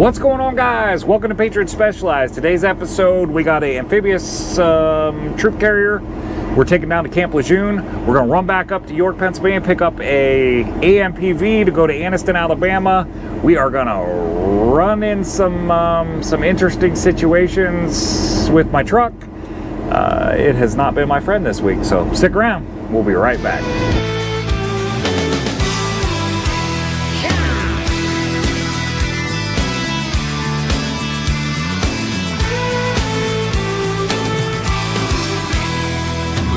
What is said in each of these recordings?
What's going on, guys? Welcome to Patriot Specialized. Today's episode, we got a amphibious troop carrier. We're taking down to Camp Lejeune. We're going to run back up to York, Pennsylvania, pick up a AMPV to go to Anniston, Alabama. We are going to run in some interesting situations with my truck. It has not been my friend this week, so stick around. We'll be right back.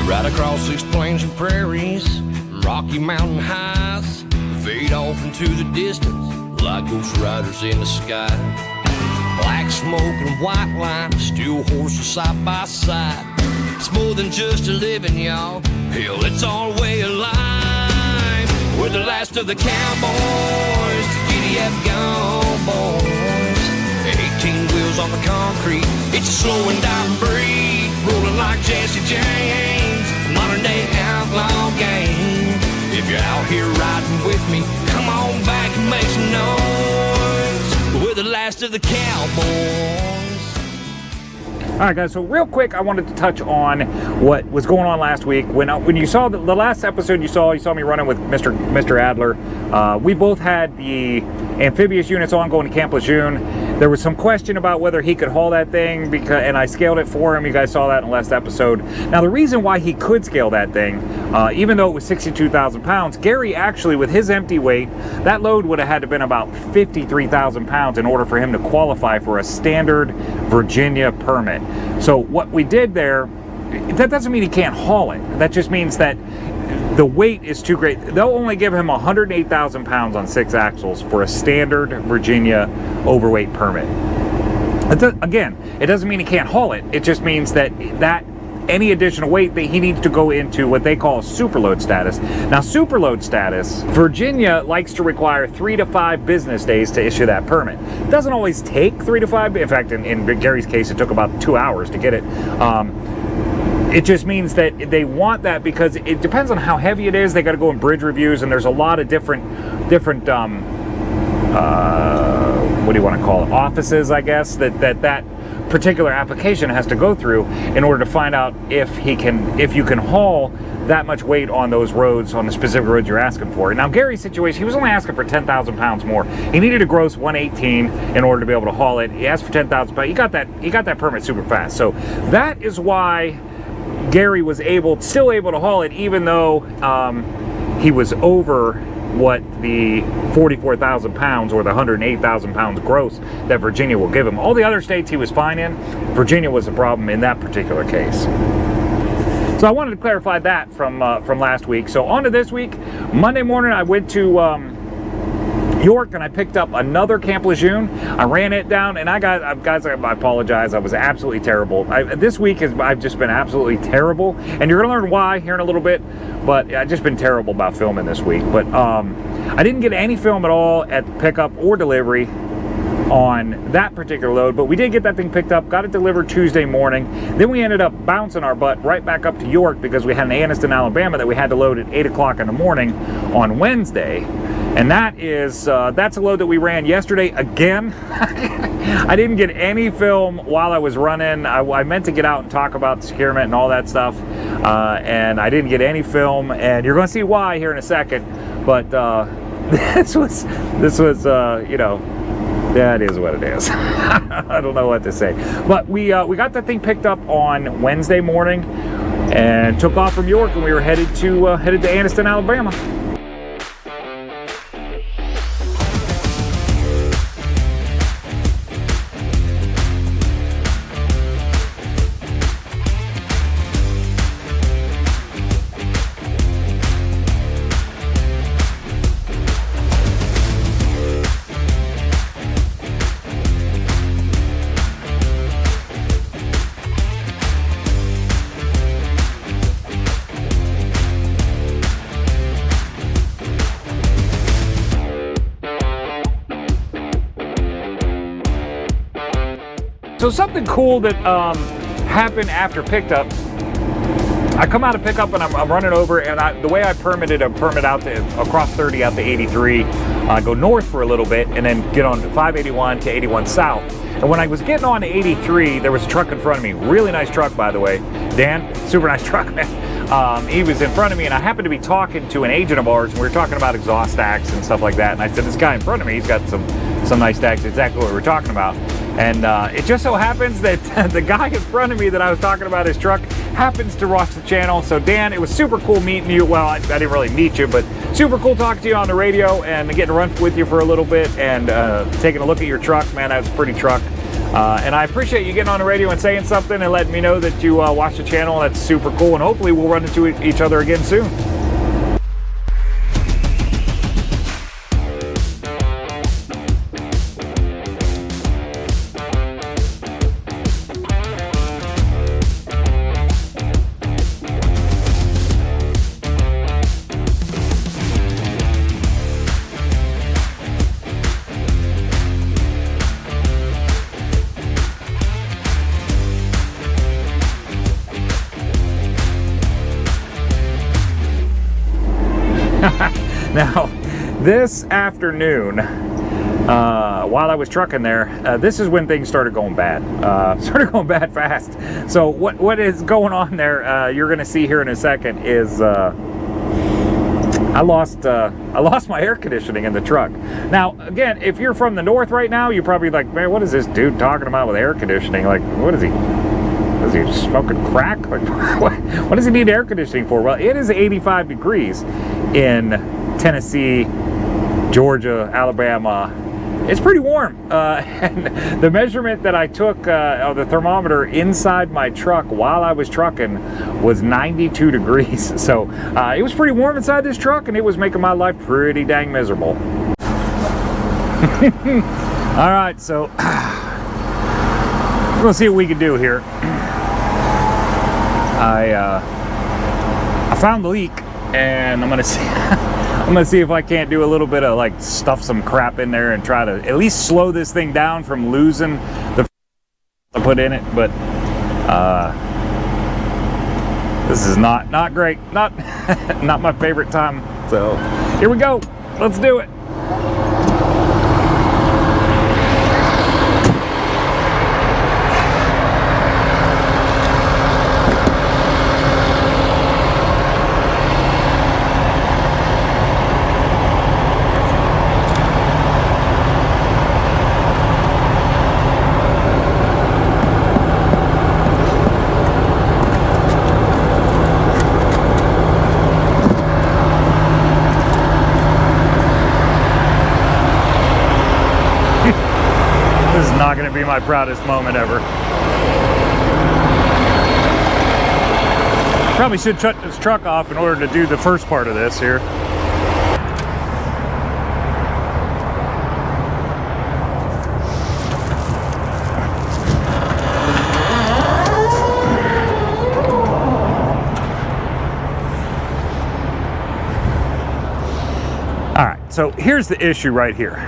Right across these plains and prairies, Rocky Mountain highs, fade off into the distance like ghost riders in the sky. Black smoke and white line, steel horses side by side. It's more than just a living, y'all. Hell, it's our way of life. We're the last of the cowboys, the giddy up gone boys. 18 wheels on the concrete, it's a slow and dying breed, rolling like Jesse James. Modern day outlaw game. If you're out here riding with me, come on back and make some noise. We're the last of the cowboys. All right, guys, so real quick, I wanted to touch on what was going on last week. When you saw the last episode, you saw me running with Mr. Adler. We both had the amphibious units on going to Camp Lejeune. There was some question about whether he could haul that thing, and I scaled it for him. You guys saw that in the last episode. Now, the reason why he could scale that thing, even though it was 62,000 pounds, Gary actually, with his empty weight, that load would have had to been about 53,000 pounds in order for him to qualify for a standard Virginia permit. So what we did there, that doesn't mean he can't haul it. That just means that the weight is too great. They'll only give him 108,000 pounds on 6 axles for a standard Virginia overweight permit. Again, it doesn't mean he can't haul it. It just means that any additional weight that he needs to go into what they call superload status. Now, superload status, Virginia likes to require 3 to 5 business days to issue that permit. It doesn't always take 3 to 5. In fact, in Gary's case, it took about 2 hours to get it. It just means that they want that because it depends on how heavy it is. They got to go in bridge reviews, and there's a lot of different what do you want to call it? Offices, I guess, that particular application has to go through in order to find out if you can haul that much weight on those roads, on the specific roads you're asking for. Now, Gary's situation, he was only asking for 10,000 pounds more. He needed to gross 118 in order to be able to haul it. He asked for 10,000 pounds. He got that permit super fast. So that is why Gary was still able to haul it, even though he was over what the 44,000 pounds or the 108,000 pounds gross that Virginia will give him. All the other states he was fine in, Virginia was a problem in that particular case. So I wanted to clarify that from last week. So on to this week. Monday morning I went to York, and I picked up another Camp Lejeune. I ran it down, and guys, I apologize. I was absolutely terrible. This week I've just been absolutely terrible, and you're gonna learn why here in a little bit. But I've just been terrible about filming this week. But I didn't get any film at all at pickup or delivery on that particular load, but we did get that thing picked up, got it delivered Tuesday morning. Then we ended up bouncing our butt right back up to York because we had an Anniston, Alabama that we had to load at 8 o'clock in the morning on Wednesday. And that's a load that we ran yesterday again. I didn't get any film while I was running. I meant to get out and talk about the securement and all that stuff, and I didn't get any film, and you're going to see why here in a second. But this was you know, that is what it is. I don't know what to say. But we got that thing picked up on Wednesday morning and took off from York, and we were headed to Anniston, Alabama. So something cool that happened after pickup I come out of pickup and I'm running over, and the way I permitted, I permit out across 30 out to 83. I go north for a little bit and then get on 581 to 81 south. And when I was getting on to 83, there was a truck in front of me. Really nice truck, by the way. Dan, super nice truck, man. He was in front of me, and I happened to be talking to an agent of ours, and we were talking about exhaust stacks and stuff like that. And I said, this guy in front of me, he's got some nice stacks, exactly what we were talking about. And it just so happens that the guy in front of me that I was talking about, his truck, happens to watch the channel. So Dan, it was super cool meeting you. Well, I didn't really meet you, but super cool talking to you on the radio and getting to run with you for a little bit and taking a look at your truck. Man, that was a pretty truck. And I appreciate you getting on the radio and saying something and letting me know that you watch the channel. That's super cool, and hopefully we'll run into each other again soon. Now, this afternoon, while I was trucking there, this is when things started going bad. Started going bad fast. So what is going on there, you're going to see here in a second, is I lost my air conditioning in the truck. Now, again, if you're from the north right now, you're probably like, man, what is this dude talking about with air conditioning? Like, what is he? Is he smoking crack? Like, what does he need air conditioning for? Well, it is 85 degrees in Tennessee, Georgia, Alabama. It's pretty warm. And the measurement that I took of the thermometer inside my truck while I was trucking was 92 degrees. So it was pretty warm inside this truck, and it was making my life pretty dang miserable. All right, so we're gonna see what we can do here. I found the leak, and I'm gonna see if I can't do a little bit of like stuff some crap in there and try to at least slow this thing down from losing the I put in it. But this is not great, not my favorite time. So here we go. Let's do it. This is not going to be my proudest moment ever. Probably should shut this truck off in order to do the first part of this here. All right, so here's the issue right here.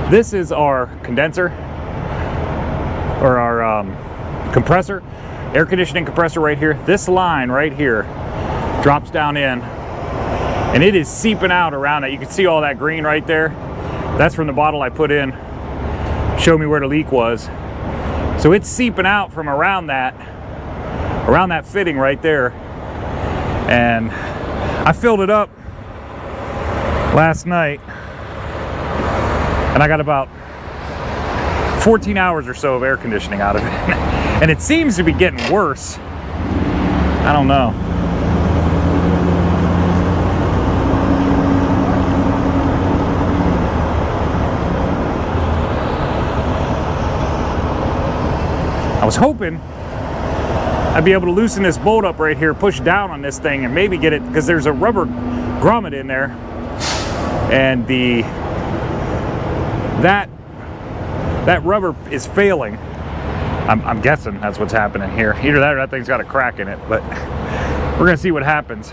This is our condenser, or our compressor, air conditioning compressor right here. This line right here drops down in, and it is seeping out around it. You can see all that green right there. That's from the bottle I put in, show me where the leak was. So it's seeping out from around that fitting right there. And I filled it up last night, and I got about 14 hours or so of air conditioning out of it. And it seems to be getting worse. I don't know. I was hoping I'd be able to loosen this bolt up right here, push down on this thing, and maybe get it, because there's a rubber grommet in there, and that rubber is failing. I'm guessing that's what's happening here. Either that or that thing's got a crack in it, but we're gonna see what happens.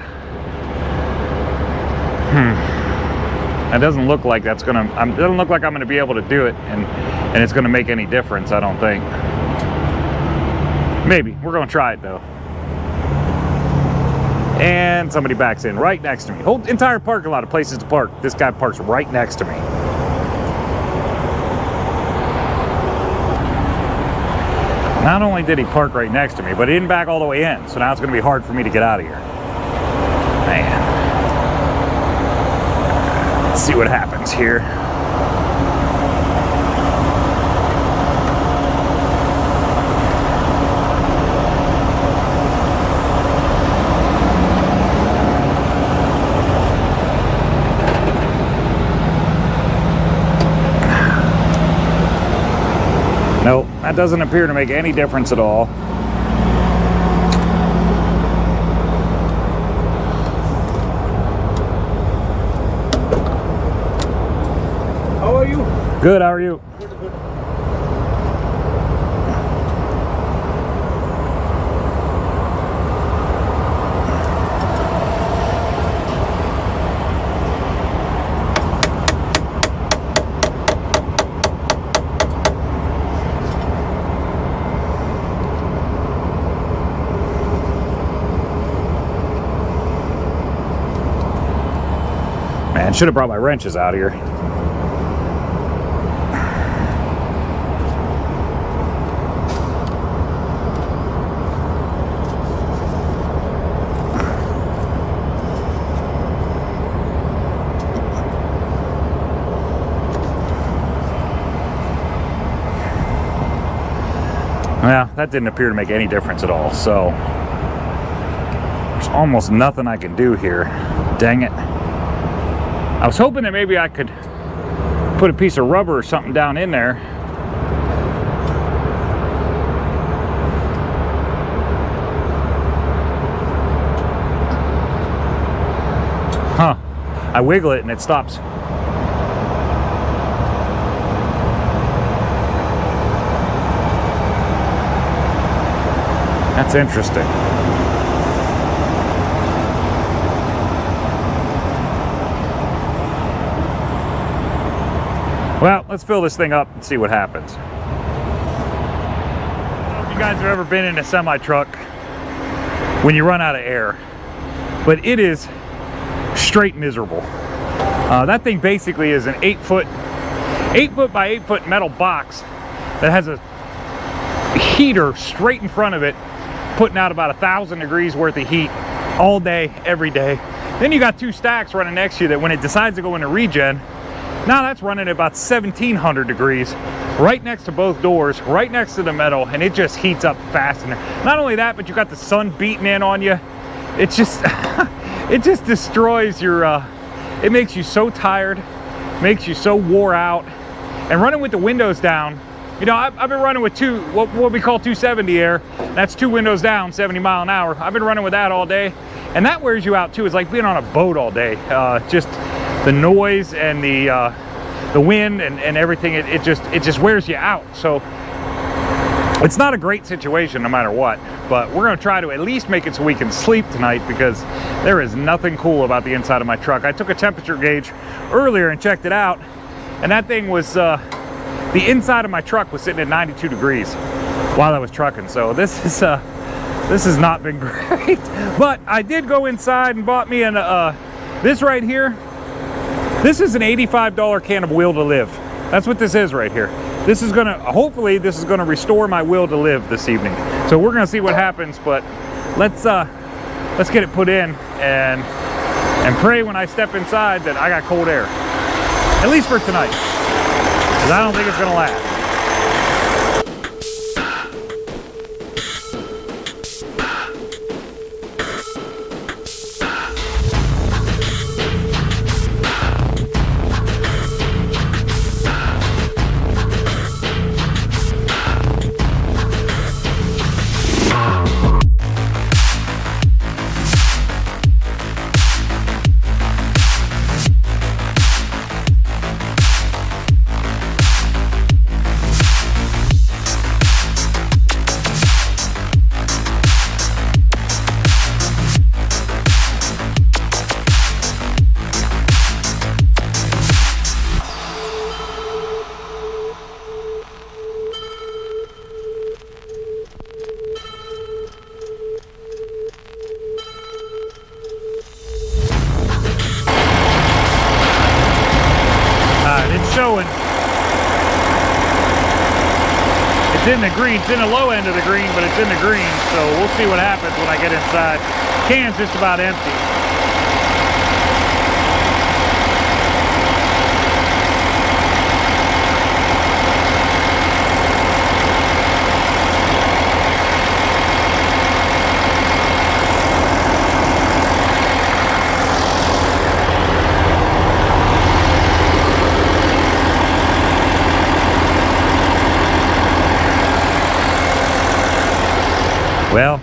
It doesn't look like that's gonna. It doesn't look like I'm gonna be able to do it, and it's gonna make any difference. I don't think. Maybe. We're going to try it though. And somebody backs in right next to me. Whole entire parking lot of places to park. This guy parks right next to me. Not only did he park right next to me, but he didn't back all the way in. So now it's going to be hard for me to get out of here. Man. Let's see what happens here. Nope, that doesn't appear to make any difference at all. How are you? Good, how are you? Good. Man, should have brought my wrenches out here. Well, that didn't appear to make any difference at all, so there's almost nothing I can do here. Dang it. I was hoping that maybe I could put a piece of rubber or something down in there. Huh. I wiggle it and it stops. That's interesting. Well, let's fill this thing up and see what happens. I don't know if you guys have ever been in a semi-truck when you run out of air, but it is straight miserable. That thing basically is an 8 foot by 8 foot metal box that has a heater straight in front of it, putting out about 1,000 degrees worth of heat all day, every day. Then you got two stacks running next to you that when it decides to go into regen, now that's running at about 1,700 degrees, right next to both doors, right next to the metal, and it just heats up fast. And not only that, but you got the sun beating in on you. It's just, it just destroys your, it makes you so tired, makes you so wore out. And running with the windows down, you know, I've been running with what we call 270 air. That's 2 windows down, 70 mile an hour. I've been running with that all day. And that wears you out too. It's like being on a boat all day. Just the noise and the wind and everything, it just wears you out. So it's not a great situation no matter what, but we're gonna try to at least make it so we can sleep tonight, because there is nothing cool about the inside of my truck. I took a temperature gauge earlier and checked it out, and that thing was, the inside of my truck was sitting at 92 degrees while I was trucking. So this has not been great. But I did go inside and bought me this right here. This is an $85 can of Will to Live. That's what this is right here. This is gonna, hopefully this is gonna restore my will to live this evening. So we're gonna see what happens, but let's get it put in and pray when I step inside that I got cold air. At least for tonight, because I don't think it's gonna last. showing. It's in the green. It's in the low end of the green, but it's in the green. So we'll see what happens when I get inside. Can's just about empty. Well,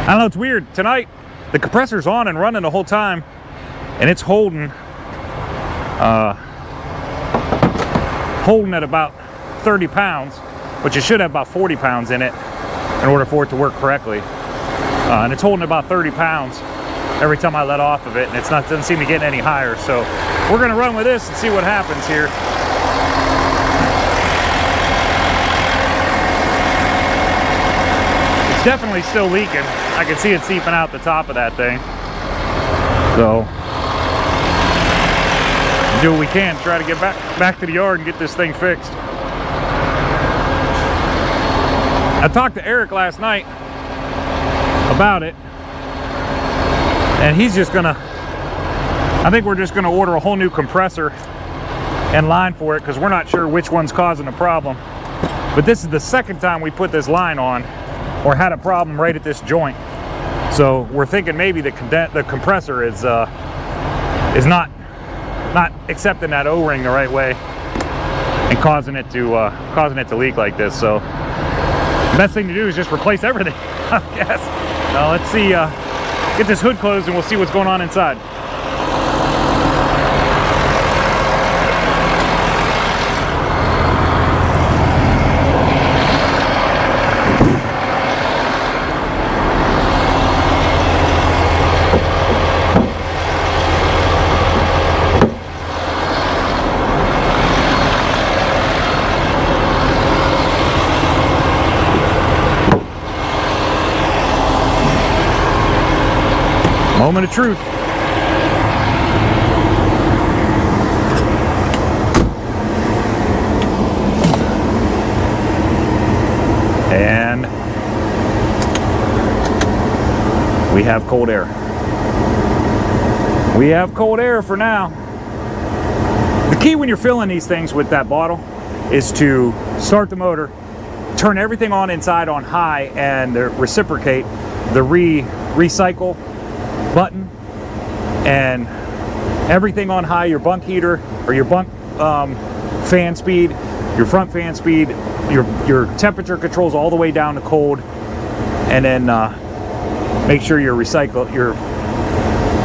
I don't know, it's weird. Tonight, the compressor's on and running the whole time, and it's holding at about 30 pounds, which it should have about 40 pounds in it in order for it to work correctly. And it's holding about 30 pounds every time I let off of it, and it's not, doesn't seem to get any higher. So we're gonna run with this and see what happens here. It's definitely still leaking. I can see it seeping out the top of that thing. So, do what we can to try to get back to the yard and get this thing fixed. I talked to Eric last night about it, and he's just gonna, I think we're just gonna order a whole new compressor and line for it, because we're not sure which one's causing the problem. But this is the second time we put this line on or had a problem right at this joint. So we're thinking maybe the compressor is not accepting that O-ring the right way and causing it to leak like this. So the best thing to do is just replace everything, I guess. Let's see, get this hood closed and we'll see what's going on inside. Moment of truth. And we have cold air. We have cold air for now. The key when you're filling these things with that bottle is to start the motor, turn everything on inside on high, and reciprocate the recycle button, and everything on high, your bunk heater or your bunk fan speed, your front fan speed, your temperature controls all the way down to cold, and then make sure your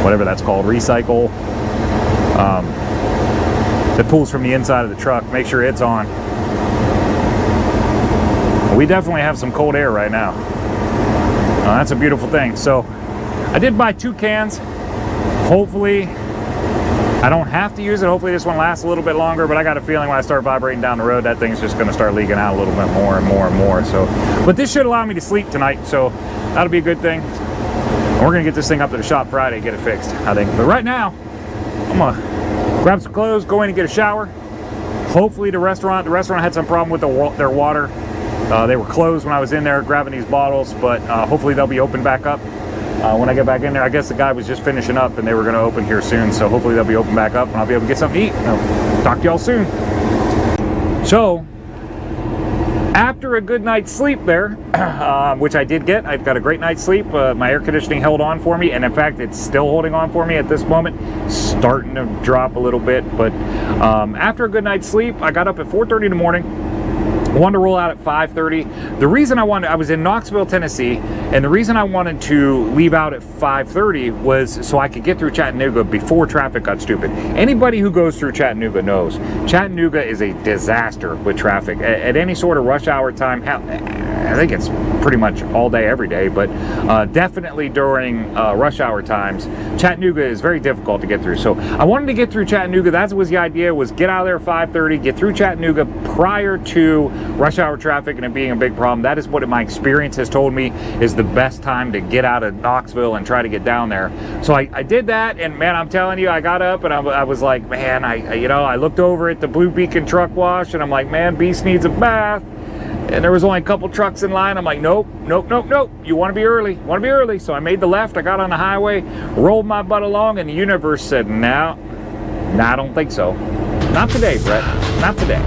whatever that's called, recycle, that pulls from the inside of the truck, make sure it's on. We definitely have some cold air right now. That's a beautiful thing. So I did buy 2 cans. Hopefully I don't have to use it. Hopefully this one lasts a little bit longer, but I got a feeling when I start vibrating down the road, that thing's just gonna start leaking out a little bit more and more and more. So, but this should allow me to sleep tonight, so that'll be a good thing. And we're gonna get this thing up to the shop Friday and get it fixed, I think. But right now, I'm gonna grab some clothes, go in and get a shower. Hopefully the restaurant had some problem with their water. They were closed when I was in there grabbing these bottles, but hopefully they'll be open back up. When I get back in there, I guess the guy was just finishing up and they were going to open here soon, so hopefully they'll be open back up and I'll be able to get something to eat. I'll talk to y'all soon. So, after a good night's sleep there, which I did get, I got a great night's sleep. My air conditioning held on for me, and in fact, it's still holding on for me at this moment. Starting to drop a little bit, but after a good night's sleep, I got up at 4:30 in the morning. I wanted to roll out at 5:30. The reason I was in Knoxville, Tennessee, and the reason I wanted to leave out at 5:30 was so I could get through Chattanooga before traffic got stupid. Anybody who goes through Chattanooga knows Chattanooga is a disaster with traffic at any sort of rush hour time. Hell, I think it's pretty much all day, every day, but definitely during rush hour times, Chattanooga is very difficult to get through. So I wanted to get through Chattanooga. That was the idea, was get out of there at 5:30, get through Chattanooga prior to rush hour traffic and it being a big problem. That is what my experience has told me is the the best time to get out of Knoxville and try to get down there. So I did that, and man, I'm telling you, I got up and I was like, man, I looked over at the Blue Beacon truck wash and I'm like, man, Beast needs a bath. And there was only a couple trucks in line. I'm like, nope. You want to be early. So I made the left. I got on the highway, rolled my butt along, and the universe said, no, I don't think so. Not today, Brett. Not today.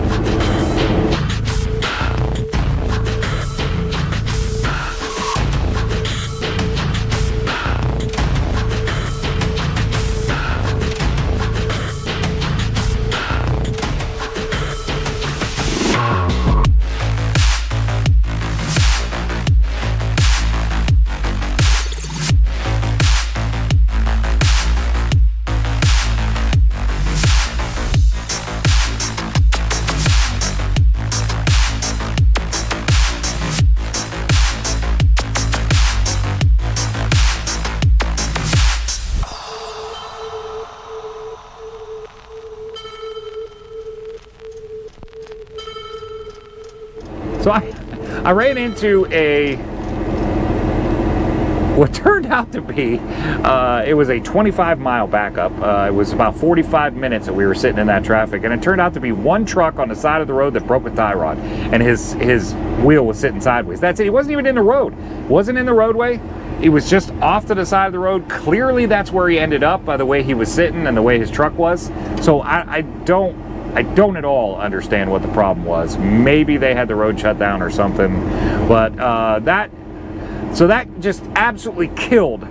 So I ran into what turned out to be, it was a 25-mile backup. It was about 45 minutes that we were sitting in that traffic, and it turned out to be one truck on the side of the road that broke a tie rod, and his wheel was sitting sideways. That's it. He wasn't even in the road. Wasn't in the roadway. He was just off to the side of the road. Clearly, that's where he ended up by the way he was sitting and the way his truck was. So I don't at all understand what the problem was. Maybe they had the road shut down or something, but that just absolutely killed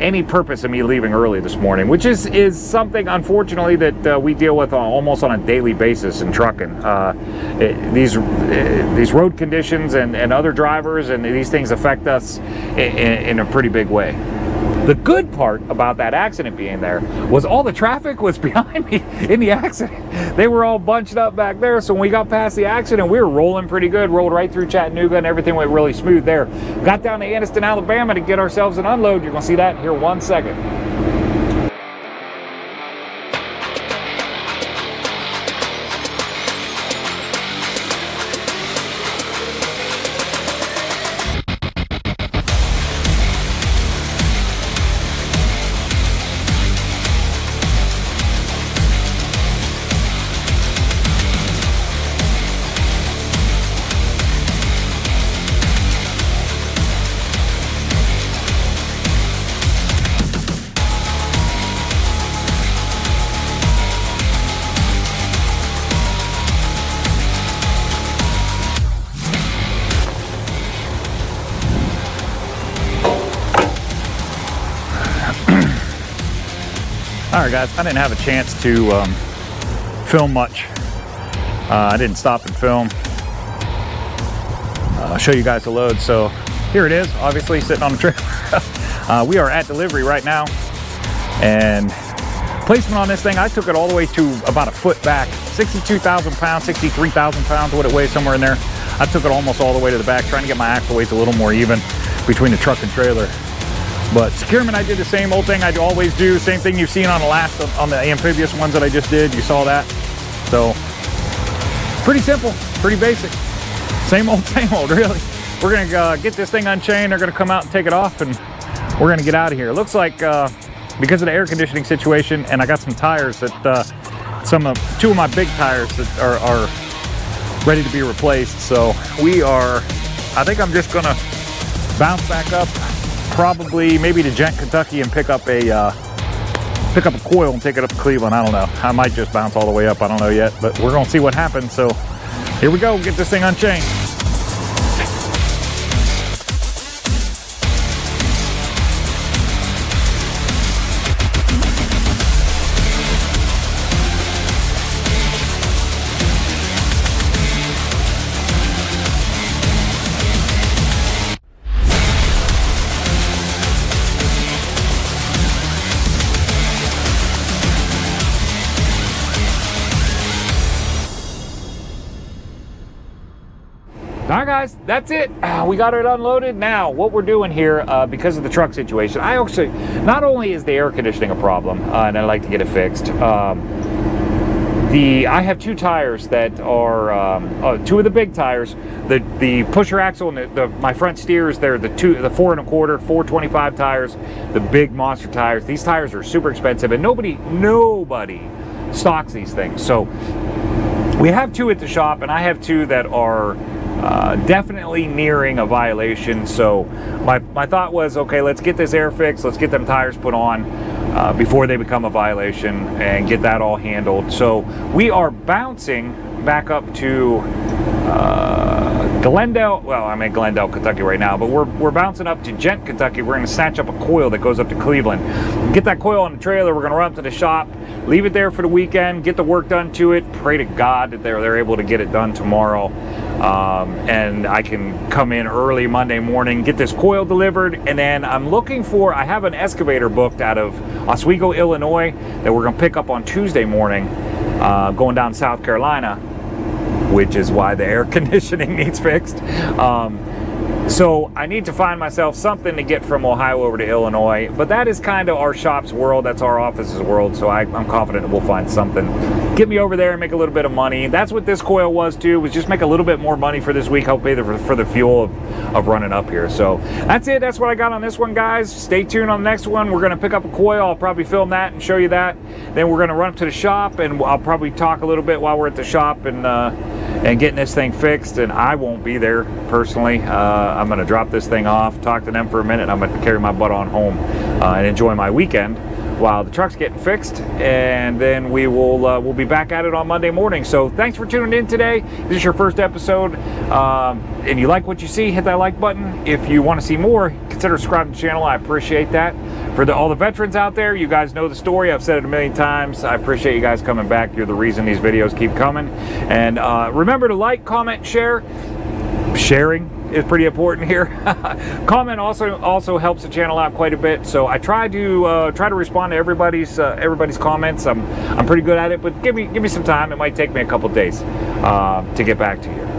any purpose of me leaving early this morning, which is something, unfortunately, that we deal with almost on a daily basis in trucking. These road conditions and other drivers and these things affect us in a pretty big way. The good part about that accident being there was all the traffic was behind me in the accident. They were all bunched up back there, so when we got past the accident, we were rolling pretty good, rolled right through Chattanooga, and everything went really smooth there. Got down to Anniston, Alabama to get ourselves an unload. You're going to see that in here 1 second. Alright guys, I didn't have a chance to film much. I didn't stop and film. I'll show you guys the load. So here it is, obviously sitting on the trailer. We are at delivery right now, and placement on this thing, I took it all the way to about a foot back. 62,000 pounds, 63,000 pounds, what it weighs, somewhere in there. I took it almost all the way to the back, trying to get my axle weights a little more even between the truck and trailer. But securement, I did the same old thing I always do. Same thing you've seen on the amphibious ones that I just did. You saw that. So pretty simple, pretty basic. Same old, really. We're gonna get this thing unchained. They're gonna come out and take it off, and we're gonna get out of here. It looks like because of the air conditioning situation, and I got some tires that two of my big tires that are ready to be replaced. So I think I'm just gonna bounce back up. Probably maybe to Gent, Kentucky, and pick up a coil and take it up to Cleveland. I don't know. I might just bounce all the way up. I don't know yet, but we're gonna see what happens. So here we go. Get this thing unchained. All right, guys, that's it. We got it unloaded. Now, what we're doing here, because of the truck situation, not only is the air conditioning a problem, and I'd like to get it fixed, I have two tires that are two of the big tires. The pusher axle and my front steers, they're the 4 1/4, 425 tires, the big monster tires. These tires are super expensive, and nobody stocks these things. So we have two at the shop, and I have two that are definitely nearing a violation. So my thought was, okay, let's get this air fixed, let's get them tires put on before they become a violation and get that all handled. So we are bouncing back up to Glendale. Well, I'm in Glendale, Kentucky right now, but we're bouncing up to Gent, Kentucky. We're going to snatch up a coil that goes up to Cleveland. Get that coil on the trailer. We're going to run up to the shop, leave it there for the weekend, get the work done to it. Pray to God that they're able to get it done tomorrow, and I can come in early Monday morning, get this coil delivered, and then I have an excavator booked out of Oswego, Illinois, that we're going to pick up on Tuesday morning, going down to South Carolina, which is why the air conditioning needs fixed. So I need to find myself something to get from Ohio over to Illinois, but that is kind of our shop's world, that's our office's world, so I'm confident that we'll find something. Get me over there and make a little bit of money. That's what this coil was too, was just make a little bit more money for this week, help pay for the fuel of running up here. So that's it, that's what I got on this one, guys. Stay tuned on the next one. We're gonna pick up a coil, I'll probably film that and show you that. Then we're gonna run up to the shop, and I'll probably talk a little bit while we're at the shop and getting this thing fixed, and I won't be there personally. I'm gonna drop this thing off, talk to them for a minute, and I'm gonna carry my butt on home and enjoy my weekend while the truck's getting fixed, and then we'll be back at it on Monday morning. So thanks for tuning in today. If this is your first episode and you like what you see, hit that like button. If you want to see more, consider subscribing to the channel. I appreciate that. For all the veterans out there, you guys know the story. I've said it a million times. I appreciate you guys coming back. You're the reason these videos keep coming. And remember to like, comment, share. Sharing is pretty important here. Comment also helps the channel out quite a bit. So I try to respond to everybody's comments. I'm pretty good at it, but give me some time. It might take me a couple days to get back to you.